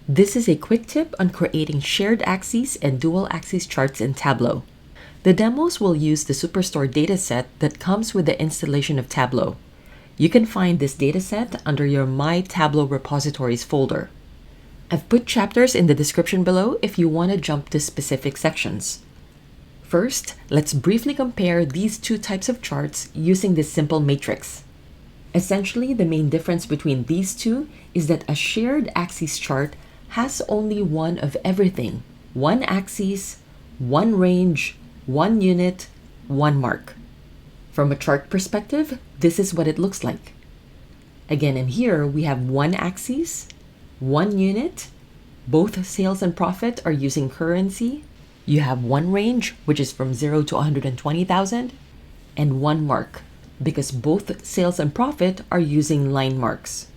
This is a quick tip on creating shared axes and dual axis charts in Tableau. The demos will use the Superstore dataset that comes with the installation of Tableau. You can find this dataset under your My Tableau repositories folder. I've put chapters in the description below if you want to jump to specific sections. First, let's briefly compare these two types of charts using this simple matrix. Essentially, the main difference between these two is that a shared axis chart has only one of everything: one axis, one range, one unit, one mark. From a chart perspective, this is what it looks like. Again, in here, we have one axis, one unit, both sales and profit are using currency. You have one range, which is from 0 to 120,000, and one mark, because both sales and profit are using line marks.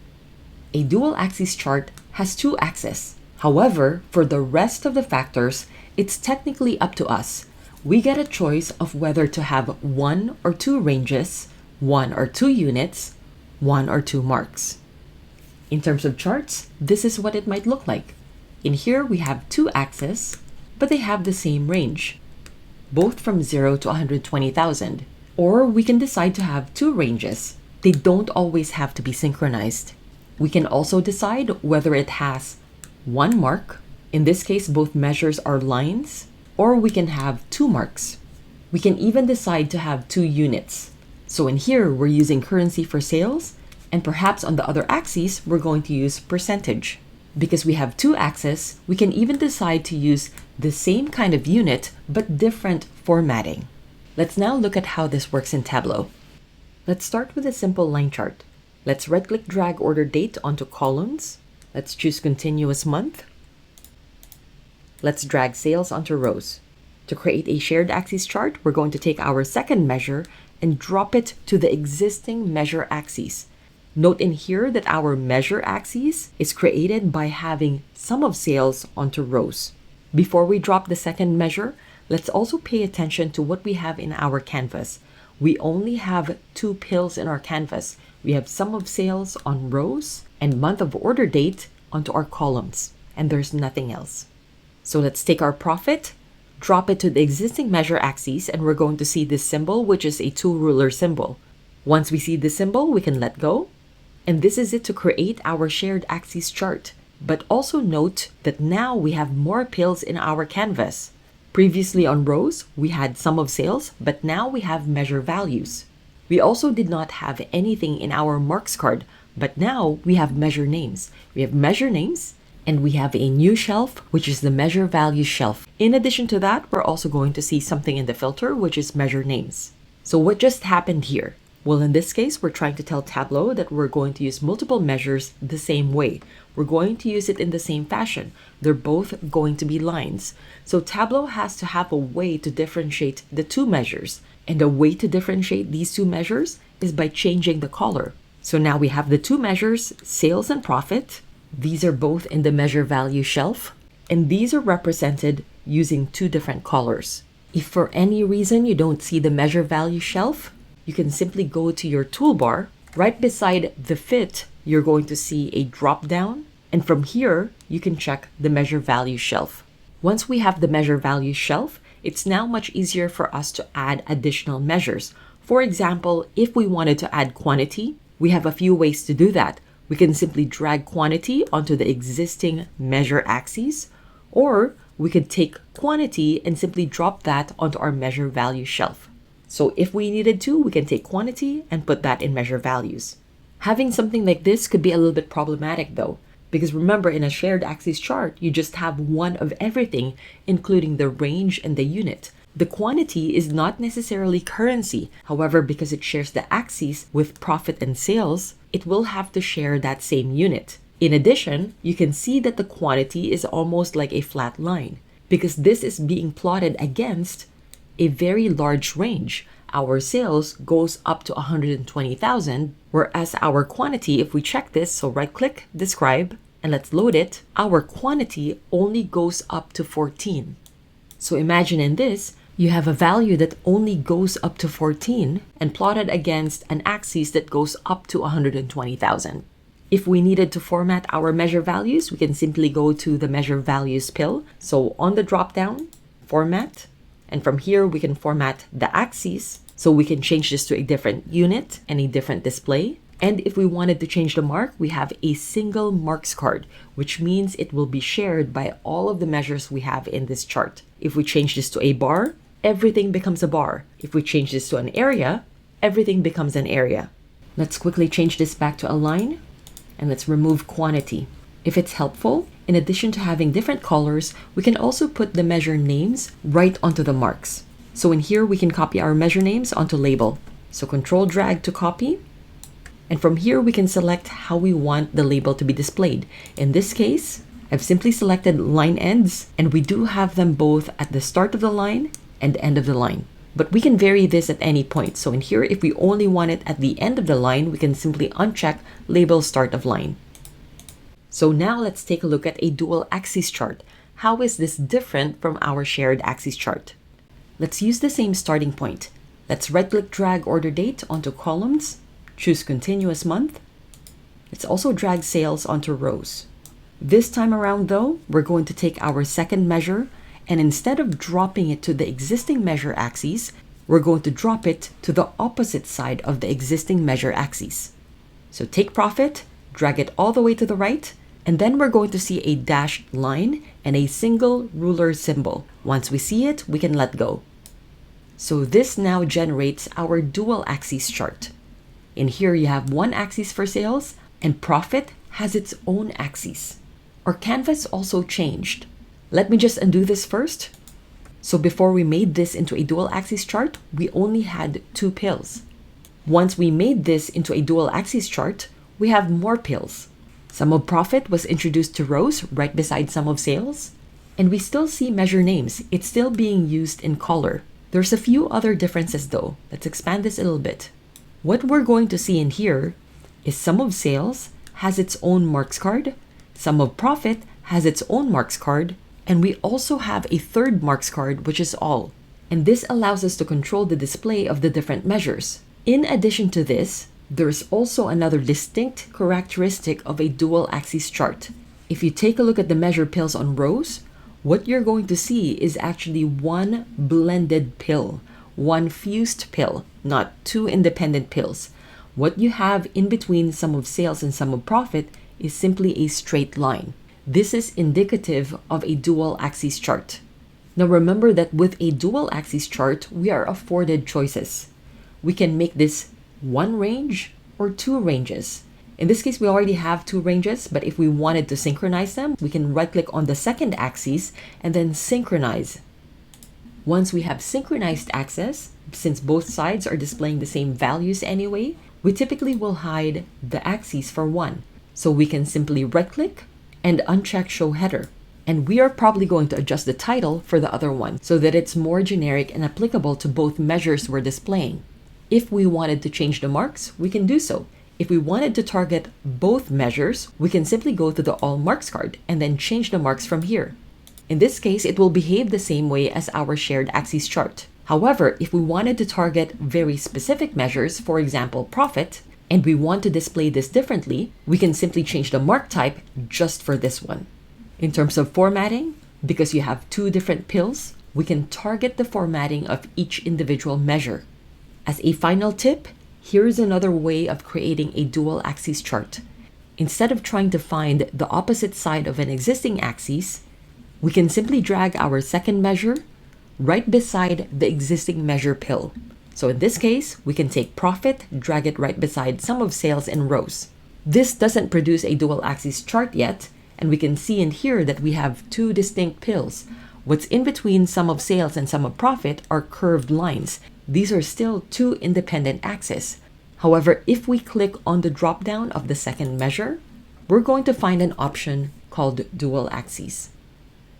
A dual axis chart has two axes. However, for the rest of the factors, it's technically up to us. We get a choice of whether to have one or two ranges, one or two units, one or two marks. In terms of charts, this is what it might look like. In here, we have two axes, but they have the same range, both from 0 to 120,000. Or we can decide to have two ranges. They don't always have to be synchronized. We can also decide whether it has one mark. In this case, both measures are lines, or we can have two marks. We can even decide to have two units. So in here, we're using currency for sales, and perhaps on the other axis, we're going to use percentage. Because we have two axes, we can even decide to use the same kind of unit, but different formatting. Let's now look at how this works in Tableau. Let's start with a simple line chart. Let's right-click drag order date onto columns. Let's choose continuous month. Let's drag sales onto rows. To create a shared axis chart, we're going to take our second measure and drop it to the existing measure axis. Note in here that our measure axis is created by having sum of sales onto rows. Before we drop the second measure, let's also pay attention to what we have in our canvas. We only have two pills in our canvas. We have sum of sales on rows and month of order date onto our columns, and there's nothing else. So let's take our profit, drop it to the existing measure axis, and we're going to see this symbol, which is a two ruler symbol. Once we see this symbol, we can let go. And this is it to create our shared axis chart. But also note that now we have more pills in our canvas. Previously on rows, we had sum of sales, but now we have measure values. We also did not have anything in our marks card, but now we have measure names. We have measure names, and we have a new shelf, which is the measure value shelf. In addition to that, we're also going to see something in the filter, which is measure names. So what just happened here? Well, in this case, we're trying to tell Tableau that we're going to use multiple measures the same way. We're going to use it in the same fashion. They're both going to be lines. So Tableau has to have a way to differentiate the two measures. And the way to differentiate these two measures is by changing the color. So now we have the two measures, sales and profit. These are both in the measure value shelf. And these are represented using two different colors. If for any reason you don't see the measure value shelf, you can simply go to your toolbar. Right beside the fit, you're going to see a drop down. And from here, you can check the measure value shelf. Once we have the measure value shelf, it's now much easier for us to add additional measures. For example, if we wanted to add quantity, we have a few ways to do that. We can simply drag quantity onto the existing measure axis, or we could take quantity and simply drop that onto our measure value shelf. So if we needed to, we can take quantity and put that in measure values. Having something like this could be a little bit problematic though, because remember, in a shared axis chart, you just have one of everything, including the range and the unit. The quantity is not necessarily currency. However, because it shares the axis with profit and sales, it will have to share that same unit. In addition, you can see that the quantity is almost like a flat line, because this is being plotted against a very large range. Our sales goes up to 120,000, whereas our quantity, if we check this, so right click, describe, and let's load it, our quantity only goes up to 14. So imagine in this, you have a value that only goes up to 14 and plotted against an axis that goes up to 120,000. If we needed to format our measure values, we can simply go to the measure values pill. So on the drop down, format, and from here we can format the axes. So we can change this to a different unit and a different display. And if we wanted to change the mark, we have a single marks card, which means it will be shared by all of the measures we have in this chart. If we change this to a bar, everything becomes a bar. If we change this to an area, everything becomes an area. Let's quickly change this back to a line, and let's remove quantity. If it's helpful, in addition to having different colors, we can also put the measure names right onto the marks. So in here, we can copy our measure names onto label. So Control drag to copy. And from here, we can select how we want the label to be displayed. In this case, I've simply selected line ends, and we do have them both at the start of the line and end of the line. But we can vary this at any point. So in here, if we only want it at the end of the line, we can simply uncheck label start of line. So now let's take a look at a dual axis chart. How is this different from our shared axis chart? Let's use the same starting point. Let's right-click drag order date onto columns, choose continuous month. Let's also drag sales onto rows. This time around though, we're going to take our second measure, and instead of dropping it to the existing measure axis, we're going to drop it to the opposite side of the existing measure axis. So take profit, drag it all the way to the right, and then we're going to see a dashed line and a single ruler symbol. Once we see it, we can let go. So this now generates our dual axis chart. In here, you have one axis for sales, and profit has its own axis. Our canvas also changed. Let me just undo this first. So before we made this into a dual axis chart, we only had 2 pills. Once we made this into a dual axis chart, we have more pills. Sum of profit was introduced to rows right beside sum of sales. And we still see measure names. It's still being used in color. There's a few other differences though. Let's expand this a little bit. What we're going to see in here is sum of sales has its own marks card, sum of profit has its own marks card, and we also have a third marks card, which is all. And this allows us to control the display of the different measures. In addition to this, there's also another distinct characteristic of a dual axis chart. If you take a look at the measure pills on rows, what you're going to see is actually one blended pill, one fused pill, not 2 independent pills. What you have in between sum of sales and sum of profit is simply a straight line. This is indicative of a dual axis chart. Now remember that with a dual axis chart, we are afforded choices. We can make this one range or 2 ranges. In this case, we already have 2 ranges, but if we wanted to synchronize them, we can right-click on the second axis and then synchronize. Once we have synchronized axes, since both sides are displaying the same values anyway, we typically will hide the axes for one. So we can simply right-click and uncheck show header. And we are probably going to adjust the title for the other one so that it's more generic and applicable to both measures we're displaying. If we wanted to change the marks, we can do so. If we wanted to target both measures, we can simply go to the all marks card and then change the marks from here. In this case, it will behave the same way as our shared axis chart. However, if we wanted to target very specific measures, for example, profit, and we want to display this differently, we can simply change the mark type just for this one. In terms of formatting, because you have 2 different pills, we can target the formatting of each individual measure. As a final tip, here's another way of creating a dual axis chart. Instead of trying to find the opposite side of an existing axis, we can simply drag our second measure right beside the existing measure pill. So in this case, we can take profit, drag it right beside sum of sales in rows. This doesn't produce a dual axis chart yet, and we can see in here that we have 2 distinct pills. What's in between sum of sales and sum of profit are curved lines. These are still 2 independent axes. However, if we click on the drop-down of the second measure, we're going to find an option called dual axes.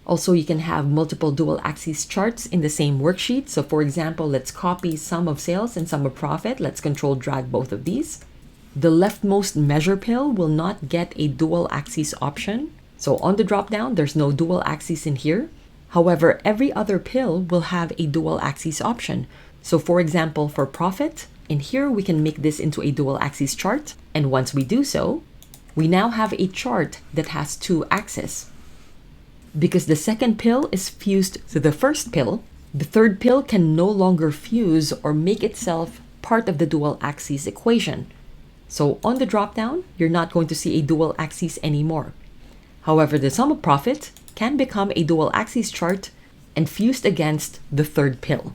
Also, you can have multiple dual axis charts in the same worksheet. So for example, let's copy sum of sales and sum of profit. Let's control drag both of these. The leftmost measure pill will not get a dual axis option. So on the drop-down, there's no dual axis in here. However, every other pill will have a dual axis option. So for example, for profit, in here we can make this into a dual axis chart. And once we do so, we now have a chart that has two axes. Because the second pill is fused to the first pill, the third pill can no longer fuse or make itself part of the dual axis equation. So on the dropdown, you're not going to see a dual axis anymore. However, the sum of profit can become a dual axis chart and fused against the third pill.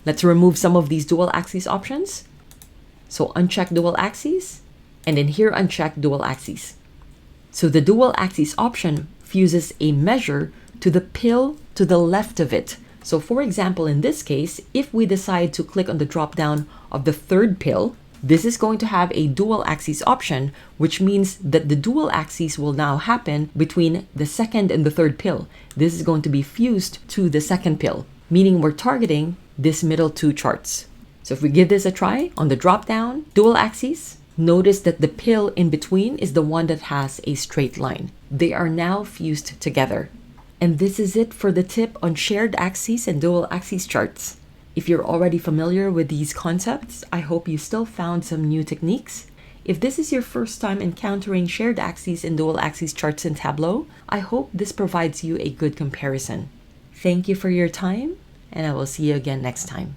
Let's remove some of these dual axis options. So uncheck dual axis, and then here uncheck dual axis. So the dual axis option fuses a measure to the pill to the left of it. So for example, in this case, if we decide to click on the drop down of the third pill, this is going to have a dual axis option, which means that the dual axis will now happen between the second and the third pill. This is going to be fused to the second pill, meaning we're targeting this middle two charts. So if we give this a try on the drop down, dual axis, notice that the pill in between is the one that has a straight line. They are now fused together. And this is it for the tip on shared axes and dual axis charts. If you're already familiar with these concepts, I hope you still found some new techniques. If this is your first time encountering shared axes and dual axis charts in Tableau, I hope this provides you a good comparison. Thank you for your time, and I will see you again next time.